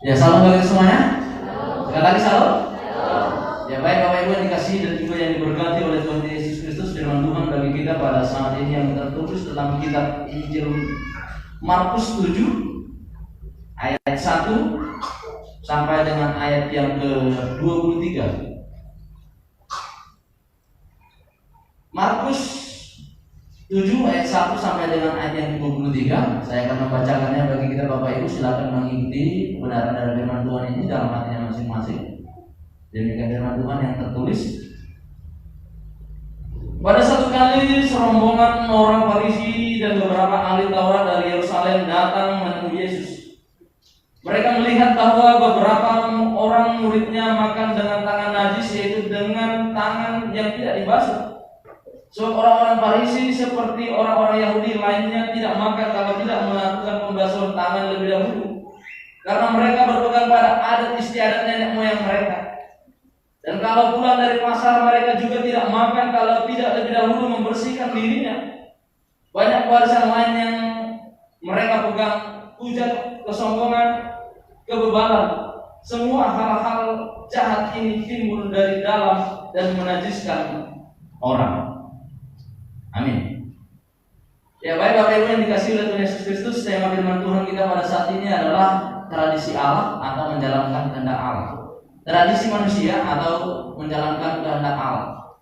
Ya, salam bagi semuanya. Sekali lagi salam. Ya, baik Bapak Ibu yang dikasihi dan juga yang diberkati oleh Tuhan Yesus Kristus, firman Tuhan bagi kita pada saat ini yang tertulis dalam kitab Injil Markus 7 ayat 1 sampai dengan ayat yang ke-23. Markus 7 ayat 1 sampai dengan ayat yang ke-23. Saya akan membacakannya bagi kita Bapak Ibu, silakan mengikuti kebenaran dari firman Tuhan ini dalam hatinya masing-masing. Demikian firman Tuhan yang tertulis. Pada satu kali serombongan orang Farisi dan beberapa ahli Taurat dari Yerusalem datang menemui Yesus. Mereka melihat bahwa beberapa orang muridnya makan dengan tangan najis, yaitu dengan tangan yang tidak dibasuh. Sebab orang-orang Farisi seperti orang-orang Yahudi lainnya tidak makan kalau tidak melakukan pembasuhan tangan lebih dahulu, karena mereka berpegang pada adat istiadat nenek moyang mereka. Dan kalau pulang dari pasar, mereka juga tidak makan kalau tidak lebih dahulu membersihkan dirinya. Banyak warisan lain yang mereka pegang, hujat, kesombongan, kebebalan. Semua hal-hal jahat ini timbul dari dalam dan menajiskan orang. Amin. Ya, baik Bapak Ibu yang dikasihi oleh Tuhan Yesus Kristus, tema firman Tuhan kita pada saat ini adalah tradisi Allah atau menjalankan kehendak Allah. Tradisi manusia atau menjalankan kehendak Allah.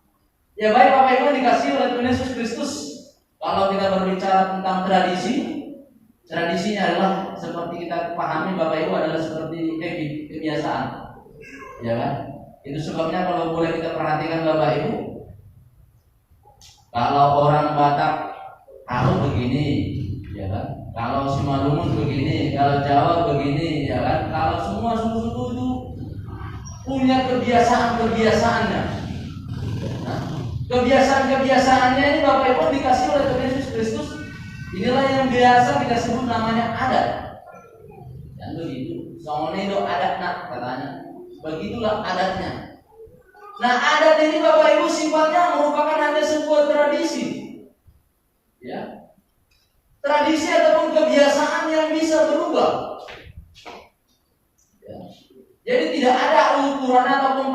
Ya, baik Bapak Ibu yang dikasihi oleh Tuhan Yesus Kristus, kalau kita berbicara tentang tradisinya adalah seperti kita pahami Bapak Ibu adalah seperti kebiasaan. Ya kan? Itu sebabnya kalau boleh kita perhatikan Bapak Ibu, kalau orang Batak harus begini, ya kan? Kalau Simalungun begini, kalau Jawa begini, ya kan? Kalau semua suku-suku itu punya kebiasaan-kebiasaannya. Nah, kebiasaan-kebiasaannya ini Bapak Ibu dikasih oleh Tuhan Yesus Kristus. Inilah yang biasa kita sebut namanya adat. Dan begitu, soalnya itu adat nak katanya. Begitulah adatnya. Nah, adat ini Bapak Ibu sifatnya merupakan hanya sebuah tradisi. Ya. Tradisi ataupun kebiasaan yang bisa berubah. Ya. Jadi tidak ada ukuran ataupun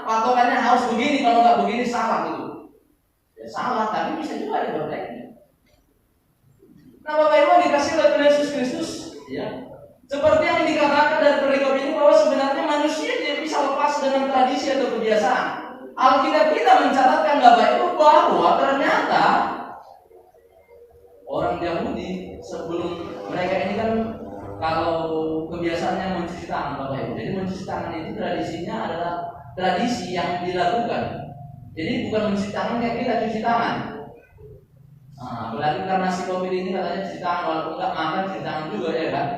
patokannya harus begini, kalau nggak begini salah gitu. Ya, salah, tapi bisa juga diperbaiki. Nah, Bapak Ibu dikasih oleh Tuhan Yesus Kristus, ya. Seperti yang dikatakan dari perikop ini bahwa sebenarnya manusia tidak bisa lepas dengan tradisi atau kebiasaan. Alkitab kita mencatatkan Bapak Ibu bahwa ternyata orang Yahudi sebelum mereka ini kan kalau kebiasaannya mencuci tangan Bapak Ibu. Jadi mencuci tangan itu tradisinya adalah tradisi yang dilakukan. Jadi bukan mencuci tangan kayak kita cuci tangan. Nah, apalagi karena si COVID ini katanya cuci tangan, walaupun nggak makan cuci tangan juga ya kan.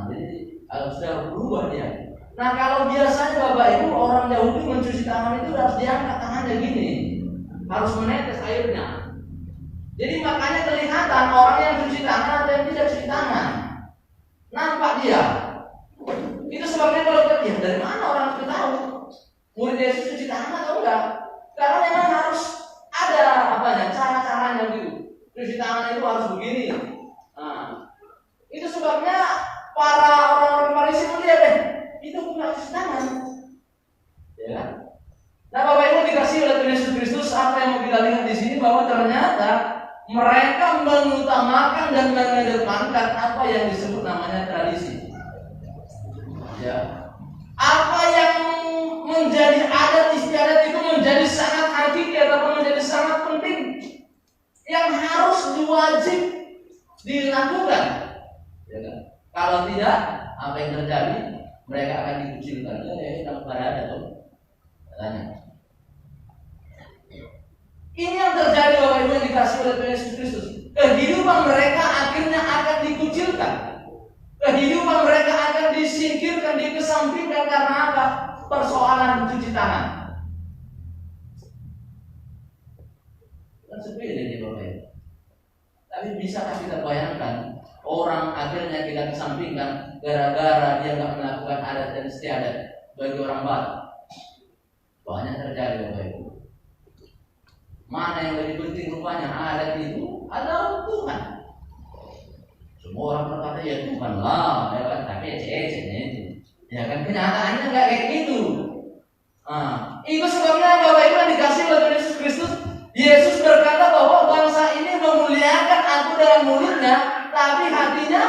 Jadi sudah berubah dia. Nah, kalau biasanya Bapak Ibu orang Yahudi mencuci tangan itu harus diangkat tangannya gini, harus menetes airnya. Jadi makanya kelihatan orang yang cuci tangan atau yang tidak cuci tangan, nampak dia. Itu sebabnya kalau kita lihat dari mana orang itu tahu murid Yesus cuci tangan atau enggak? Karena memang harus ada cara-caranya gitu. Cuci tangan itu harus begini. Nah, itu sebabnya para orang-orang Farisi melihat itu bukan cuci tangan. Ya. Nah, Bapak Ibu dikasih oleh Tuhan Yesus Kristus, apa yang mau kita lihat di sini bahwa ternyata mereka mengutamakan dan mengedepankan apa yang disebut namanya tradisi. Ya. Apa yang menjadi adat istiadat itu menjadi sangat hakiki ataupun menjadi sangat penting yang harus wajib dilakukan. Ya kan? Kalau tidak, apa yang terjadi? Mereka akan dikucilkan. Ya, kalau ada tuh katanya. Ini yang terjadi Bapak Ibu yang dikasih oleh Tuhan Yesus Kristus. Kehidupan mereka akhirnya akan dikucilkan. Kehidupan mereka akan disingkirkan, dikesampingkan karena apa? Persoalan cuci tangan. Kan sepele nih Bapak Ibu. Tapi bisakah kita bayangkan orang akhirnya kita kesampingkan gara-gara dia nggak melakukan adat dan istiadat bagi orang Batak? Banyak terjadi Bapak Ibu. Mana yang lebih penting rupanya, adat itu atau Tuhan? Semua orang berkata ya Tuhan lah, ya kan? Tapi ejeknya itu. Ya kan kenyataannya nggak kayak gitu. Itu sebabnya Bapak Ibu yang dikasih oleh Tuhan Yesus Kristus. Yesus berkata bahwa bangsa ini memuliakan aku dengan mulutnya, tapi hatinya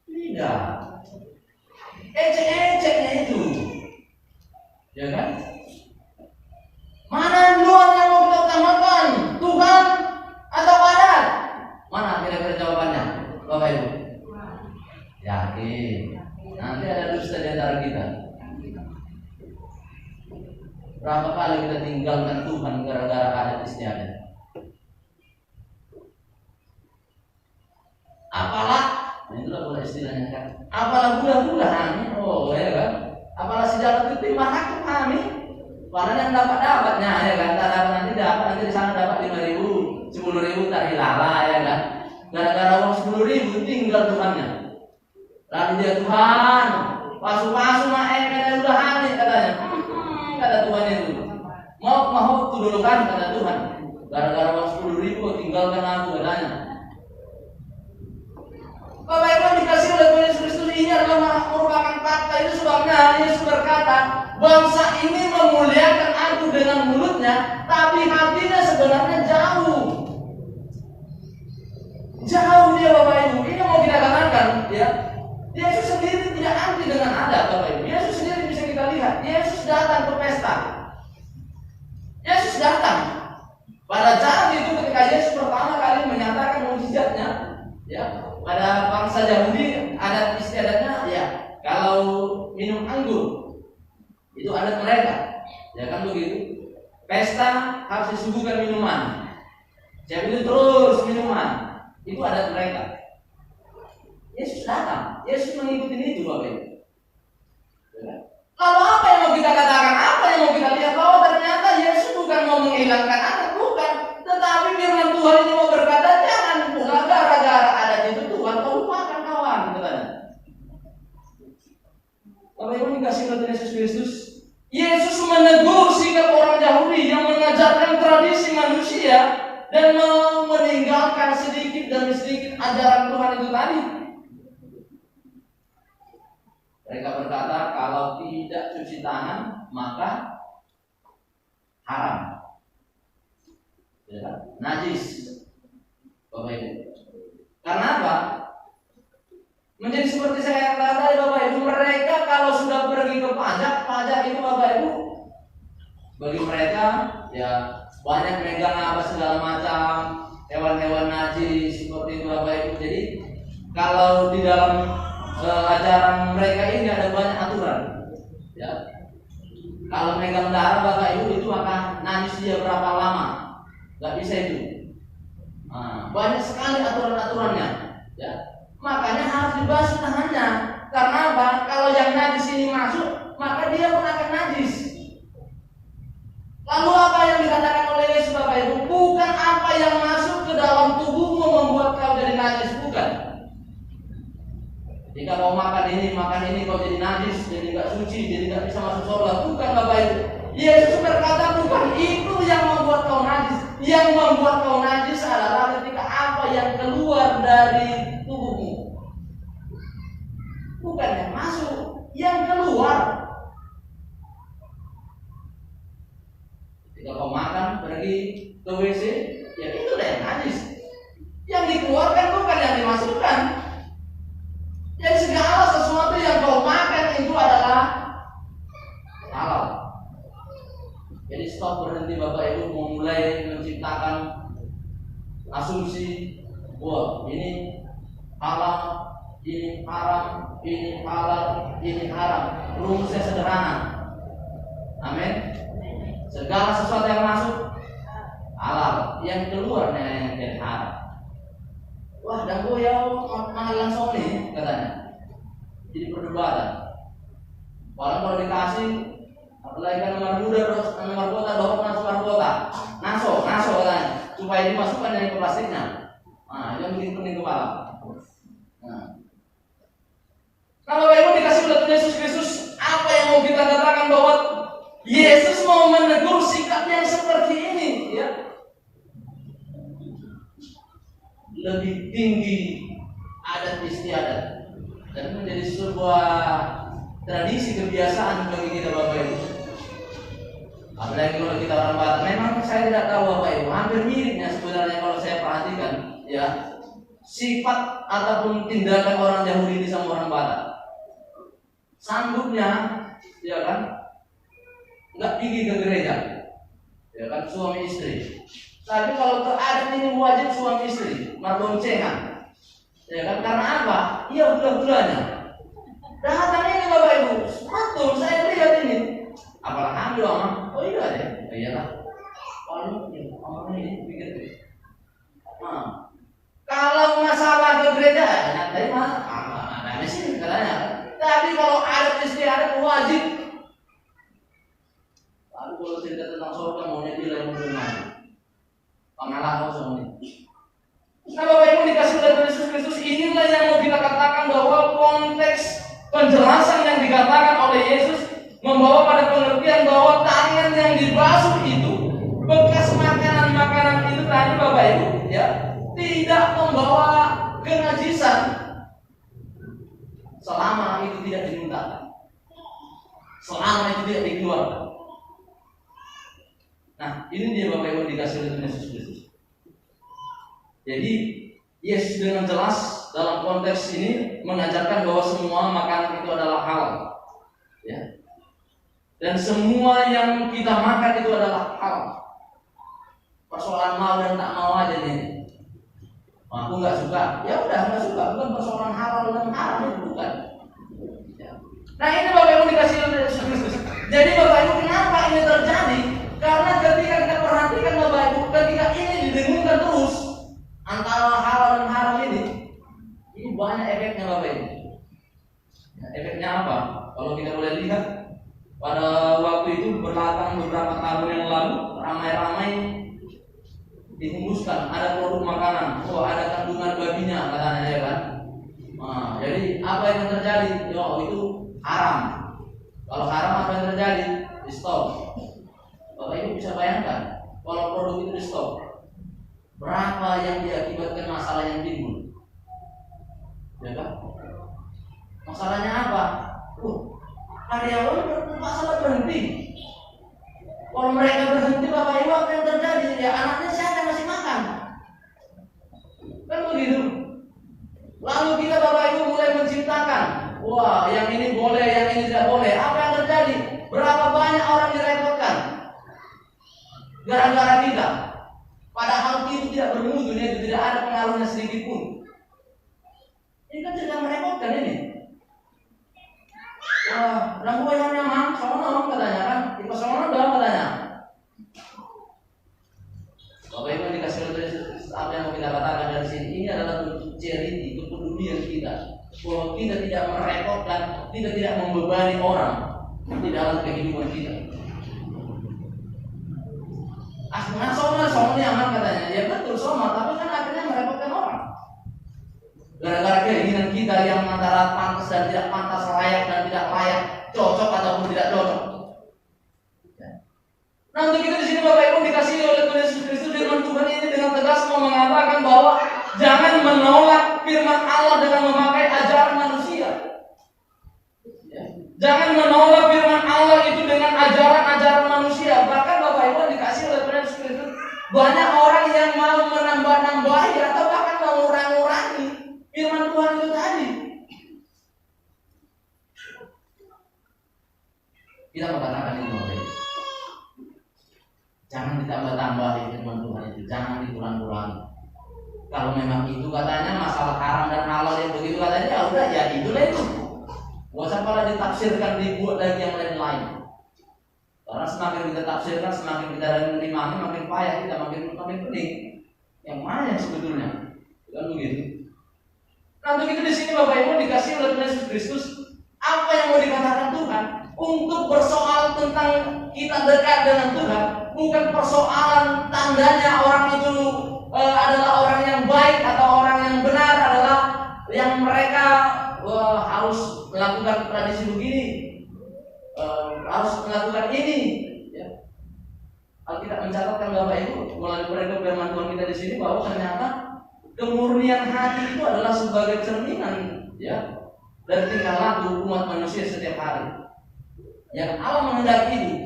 tidak. Ejek-ejeknya itu, ya kan? Mana duluan yang mau kita utamakan, Tuhan atau badan? Mana kira-kira jawabannya, Bapak Ibu? Yakin. Nanti ada dusta di antara kita. Berapa kali kita tinggalkan Tuhan gara-gara adat istiadat? Apalah, itulah boleh istilahnya kan? Apalah bulan-bulan, oh ya kan? Apalah si dapat itu mana kami? Padahal yang dapat-dapatnya ya kan? Tak dapat nanti di sana dapat 5.000, 10.000 tak hilala ya kan? Gara-gara uang 10.000 tinggal Tuhannya. Lalu dia Tuhan, pasu-pasu main udah aneh katanya. Kata Tuhan itu, mau tuh dulu kan kata Tuhan. Gara-gara uang 10.000 tinggalkan aku katanya. Bapak Ibu dikasih oleh Tuhan Yesus Kristus ini adalah merupakan fakta. Itu sebabnya Yesus berkata, bangsa ini memuliakan aku dengan mulutnya, tapi hatinya sebenarnya jauh. Jauh dia Bapak Ibu. Ini mau kita katakan ya. Yesus sendiri tidak anti dengan adat Bapak Ibu. Yesus sendiri bisa kita lihat. Yesus datang ke pesta. Yesus datang. Pada saat itu ketika Yesus pertama kali menyatakan mukjizatnya, ya, pada bangsa Yahudi adat istiadatnya ya, kalau minum anggur itu adat mereka, ya kan begitu. Pesta harus disuguhkan minuman. Siapa itu terus minuman, itu adat mereka. Yesus datang, Yesus mengikuti itu Bapak Ibu. Lalu apa yang mau kita katakan? Apa yang mau kita lihat? Bahwa ternyata Yesus bukan mau menghilangkan adat, bukan. Tetapi firman Tuhan ini mau berkata, jangan pula gara-gara adat itu Tuhan kau lupakan kawan, katanya. Bapak Ibu dikasih oleh Yesus Kristus. Yesus menegur sikap orang Yahudi yang mengajarkan tradisi manusia dan meninggalkan sedikit demi sedikit ajaran Tuhan itu tadi. Mereka berkata kalau tidak cuci tangan maka haram, ya, najis, Bapak Ibu. Karena apa? Menjadi seperti saya katakan tadi Bapak Ibu, mereka kalau sudah pergi ke pajak itu Bapak Ibu, bagi mereka ya banyak megang apa segala macam hewan-hewan najis seperti itu Bapak Ibu. Jadi kalau di dalam ajaran mereka ini ada banyak aturan, ya. Kalau megang darah Bapak Ibu itu akan najis dia berapa lama, nggak bisa itu. Banyak sekali aturan-aturannya, ya. Makanya harus dibasuh tangannya. Karena apa? Kalau yang najis ini masuk, maka dia pun akan najis. Lalu apa yang dikatakan oleh Yesus Bapak Ibu? Bukan apa yang masuk ke dalam tubuhmu membuat kau jadi najis, bukan. Jika kau makan ini kau jadi najis, jadi nggak suci, jadi nggak bisa masuk surga. Bukan Bapak Ibu. Yesus berkata bukan itu yang membuat kau najis. Yang membuat kau najis adalah ketika apa yang keluar dari tubuhmu. Bukan yang masuk, yang keluar. Ketika kau makan, pergi ke WC, ya itulah yang najis. Yang dikeluarkan bukan yang dimasukkan. Jadi segala sesuatu yang kau makan itu adalah halal. Jadi stop, berhenti Bapak Ibu memulai menciptakan asumsi, wah ini halal, ini haram, ini halal, ini haram. Rumusnya sederhana. Amin. Segala sesuatu yang masuk halal, yang keluar yang jadi haram. Wah, dan gue ya mahal langsung nih katanya. Jadi perdebatan. Walau kalau dikasih, apalagi kan nomor muda terus nomor kota, doang masuk nomor kota, naso katanya, supaya dimasukkan dari plastiknya. Yang bikin pening kepala. Kalau Bapak Ibu dikasih oleh Yesus Kristus, apa yang mau kita katakan bahwa Yesus mau menegur sikap yang seperti ini, ya? Lebih tinggi adat istiadat, dan menjadi sebuah tradisi kebiasaan bagi kita Bapak Ibu. Apalagi kalau kita orang Batak, memang saya tidak tahu Bapak Ibu, hampir miripnya sebenarnya kalau saya perhatikan, ya, sifat ataupun tindakan orang Yahudi sama orang Batak. Sanggupnya, ya kan, nggak pergi ke gereja, ya kan, suami istri. Tapi kalau keadaan ini wajib suami istri, marboncengan, ya kan, karena apa? Iya bulan-bulannya. Datang ini Bapak Ibu, betul saya lihat ini. Alhamdulillah, oh iya deh, iyalah. Kalau orang ini pikir, nah, kalau masalah ke gereja, nanti mah ada sih katanya. Tapi kalau ada istiadat wajib. Lalu kalau cerita tentang surga maunya bilang bagaimana? Pengalah semua ini. Nah Bapak Ibu dikasih oleh Tuhan Yesus Kristus, inilah yang mau kita katakan bahwa konteks penjelasan yang dikatakan oleh Yesus membawa pada pengertian bahwa tangan yang dibasuh itu, bekas makanan-makanan itu tadi Bapak Ibu, ya, tidak membawa kenajisan selama itu tidak dimuntahkan, selama itu tidak dikeluarkan. Nah, ini dia Bapak Ibu dikasih oleh Tuhan Yesus Kristus. Jadi Yesus dengan jelas dalam konteks ini mengajarkan bahwa semua makanan itu adalah halal, ya. Dan semua yang kita makan itu adalah halal. Persoalan mau dan tak mau aja nih. Aku nggak suka, ya udah nggak suka, bukan persoalan halal dan haram itu bukan. Ya. Nah ini Bapak Ibu dikasih oleh Yesus Kristus. Jadi Bapak Ibu kenapa ini terjadi? Karena ketika kita perhatikan Bapak Ibu, ketika ini didengungkan terus antara halal dan haram ini banyak efeknya Bapak Ibu. Ya, efeknya apa? Kalau kita boleh lihat. Pada waktu itu berlatang beberapa tahun yang lalu, ramai-ramai dihembuskan ada produk makanan, ada kandungan babinya katanya, ya kan. Nah, jadi apa yang terjadi? Itu haram. Kalau haram apa yang terjadi? Di stop. Bapak Ibu bisa bayangkan kalau produk itu di stop, berapa yang diakibatkan masalah yang timbul, ya kan? Masalahnya apa? Karyawan masalah berhenti. Kalau mereka berhenti Bapak Ibu apa yang terjadi? Ya anaknya siapa yang masih makan? Kan begitu. Lalu kita Bapak Ibu mulai menciptakan, wah yang ini boleh, yang ini tidak boleh. Apa yang terjadi? Berapa banyak orang direpotkan gara-gara kita? Padahal itu tidak bermutu, itu tidak ada pengaruhnya sedikit pun. Ini kan tidak merepotkan ini. Wah, rambut yang nyaman, sono katanya kan, tipe sono dong katanya. Bapak Ibu dikasih oleh apa yang mau kita katakan dari sini, ini adalah bentuk charity, kepedulian kita, bahwa kita tidak merepotkan, kita tidak membebani orang di dalam kehidupan kita. Nah, sono nyaman katanya, ya betul sono, tapi kan akhirnya merepotkan orang. Gara-gara keinginan kita yang antara pantas dan tidak pantas, layak dan tidak layak, cocok ataupun tidak cocok. Nah untuk itu di sini Bapak Ibu dikasih oleh Tuhan Yesus Kristus, firman Tuhan ini dengan tegas mau mengatakan bahwa jangan menolak firman Allah dengan memakai ajaran manusia. Jangan menolak firman Allah itu dengan ajaran-ajaran manusia. Bahkan Bapak Ibu dikasih oleh Tuhan Yesus Kristus, banyak orang yang mau menambah-nambahi atau bahkan mengurangi firman Tuhan itu tadi. Kita mengatakan ini Bapak Ibu, jangan ditambah-tambahi firman Tuhan itu, jangan dikurang-kurangi. Kalau memang itu katanya masalah haram dan halal yang begitu katanya, ya udah ya itulah itu. Gak usah malah ditafsirkan, dibuat lagi yang lain-lain. Karena semakin kita tafsirkan, semakin kita menerimanya, makin payah kita, makin pening. Yang mana yang sebetulnya? Kan begitu. Nah untuk itu di sini Bapak Ibu dikasih oleh Tuhan Yesus Kristus apa yang mau dikatakan Tuhan untuk bersoal tentang kita dekat dengan Tuhan, bukan persoalan tandanya orang itu adalah orang yang baik atau orang yang benar, adalah yang mereka harus melakukan tradisi begini, harus melakukan ini. Ya. Alkitab mencatatkan Bapak Ibu melalui firman Tuhan kita di sini bahwa ternyata kemurnian hati itu adalah sebagai cerminan, ya, dan tingkah laku umat manusia setiap hari. Ya, Allah menghendaki itu.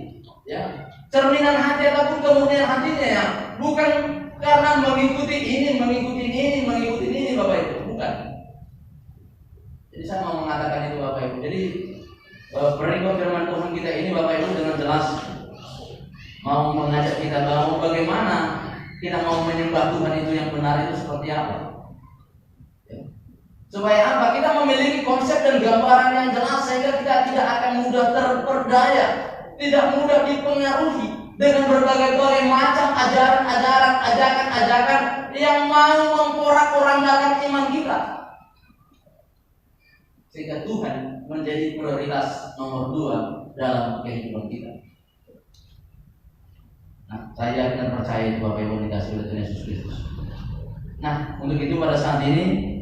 Ya, cerminan hati ataupun kemudian hatinya ya, bukan karena mengikuti ini, Bapak Ibu, bukan. Jadi saya mau mengatakan itu Bapak Ibu. Jadi berikut firman Tuhan kita ini Bapak Ibu dengan jelas mau mengajak kita bahwa bagaimana kita mau menyembah Tuhan itu yang benar itu seperti apa. Ya. Supaya apa? Kita memiliki konsep dan gambaran yang jelas sehingga kita tidak akan mudah terperdaya, tidak mudah dipengaruhi dengan berbagai macam ajakan-ajakan yang mau memporak-porandakan iman kita. Sehingga Tuhan menjadi prioritas nomor 2 dalam kehidupan kita. Nah, saya yakin dan percaya itu Bapak Ibu dikasih oleh Tuhan Yesus Kristus. Nah, untuk itu pada saat ini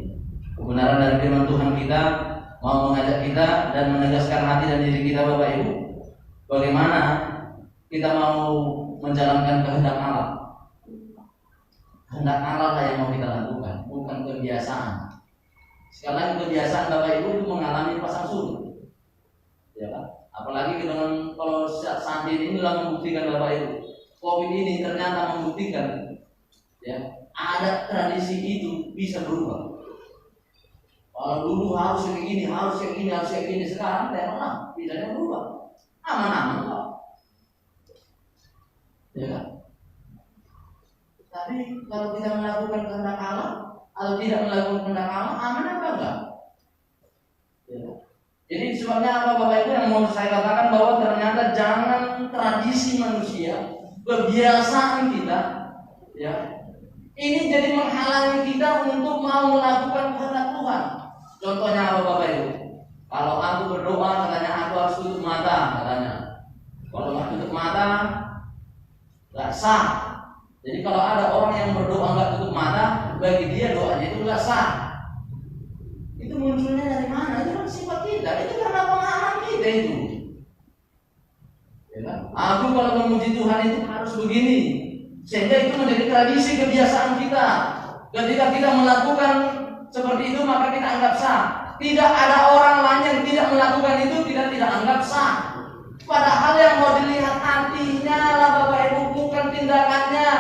kebenaran dari firman Tuhan kita mau mengajak kita dan menegaskan hati dan diri kita Bapak Ibu, bagaimana kita mau menjalankan kehendak Allah. Kehendak Allah lah yang mau kita lakukan, bukan kebiasaan. Sekali lagi kebiasaan Bapak Ibu itu mengalami pasang surut, ya kan? Apalagi dengan kalau saat ini telah membuktikan Bapak Ibu, COVID ini ternyata membuktikan, ya, ada tradisi itu bisa berubah. Kalau dulu harus yang ini, sekarang memang bisa berubah, aman-aman kok, ya kan? Tapi kalau kita melakukan kehendak Allah atau tidak melakukan kehendak Allah, aman apa enggak? Ya. Jadi sebabnya apa Bapak Ibu yang mau saya katakan bahwa ternyata jangan tradisi manusia, kebiasaan kita, ya, ini jadi menghalangi kita untuk mau melakukan kehendak Tuhan. Contohnya apa Bapak Ibu? Kalau aku berdoa katanya aku harus tutup mata katanya. Kalau nggak tutup mata nggak sah. Jadi kalau ada orang yang berdoa nggak tutup mata, bagi dia doanya itu nggak sah. Itu munculnya dari mana? Itu kan sifat kita. Itu karena pengalaman kita itu. Ya kan? Aku kalau memuji Tuhan itu harus begini, sehingga itu menjadi tradisi kebiasaan kita. Ketika kita melakukan seperti itu maka kita anggap sah. Tidak ada orang lain yang tidak melakukan itu tidak anggap sah. Padahal yang mau dilihat hatinya lah Bapak Ibu, bukan tindakannya,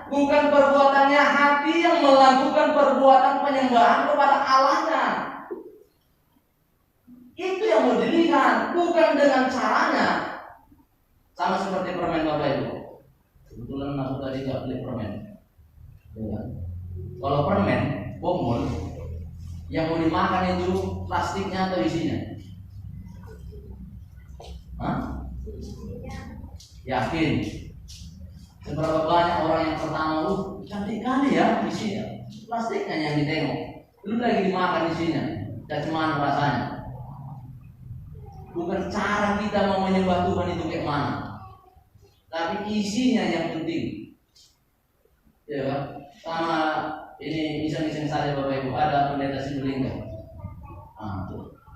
bukan perbuatannya. Hati yang melakukan perbuatan penyembahan kepada Allahnya. Itu yang mau dilihat, bukan dengan caranya. Sama seperti permen Bapak Ibu. Kebetulan aku tadi gak beli permen. Ya. Kalau permen, bomol, yang mau dimakan itu plastiknya atau isinya? Hah? Yakin? Seberapa banyak orang yang pertama cantik kali ya isinya, plastiknya yang ditengok, belum lagi dimakan isinya, dan cuman rasanya. Bukan cara kita mau menyembah Tuhan itu kayak mana, tapi isinya yang penting, ya kan? Sama ini iseng-iseng saja Bapak Ibu, ada pendeta Sibolingga.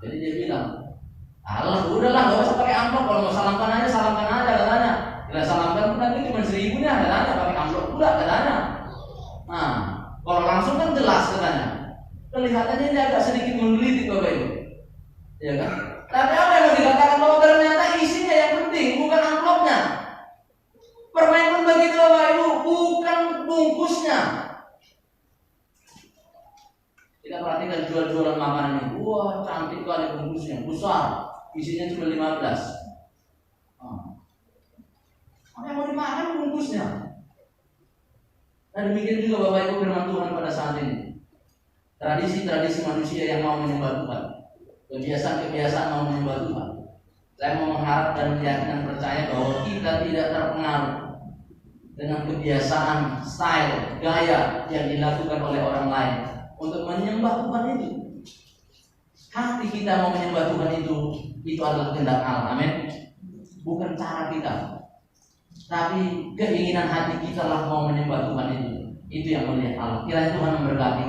Jadi dia bilang, Allah udahlah gak usah pakai amplop, kalau mau salamkan aja katanya. Bila salamkan pun nanti cuma 1.000 nya katanya, pakai amplop pula katanya. Nah, kalau langsung kan jelas katanya. Kelihatannya ini agak sedikit menggelitik Bapak Ibu, ya kan? Tapi apa yang mau dikatakan bahwa ternyata isinya yang penting, bukan amplopnya. Permen pun begitu Bapak Ibu, bukan bungkusnya. Kita perhatikan jual-jualan makanan ini, wah cantik kali bungkusnya, besar, isinya cuma 15. Apa yang mau dimakan bungkusnya? Dan demikian juga Bapak Ibu firman Tuhan pada saat ini. Tradisi-tradisi manusia yang mau menyembah Tuhan, kebiasaan-kebiasaan mau menyembah Tuhan. Saya mau mengharap dan yakin dan percaya bahwa kita tidak terpengaruh dengan kebiasaan, style, gaya yang dilakukan oleh orang lain untuk menyembah Tuhan itu. Hati kita mau menyembah Tuhan itu adalah kehendak Allah. Amin. Bukan cara kita, tapi keinginan hati kita lah mau menyembah Tuhan itu. Itu yang melihat Allah. Kiranya Tuhan memberkati.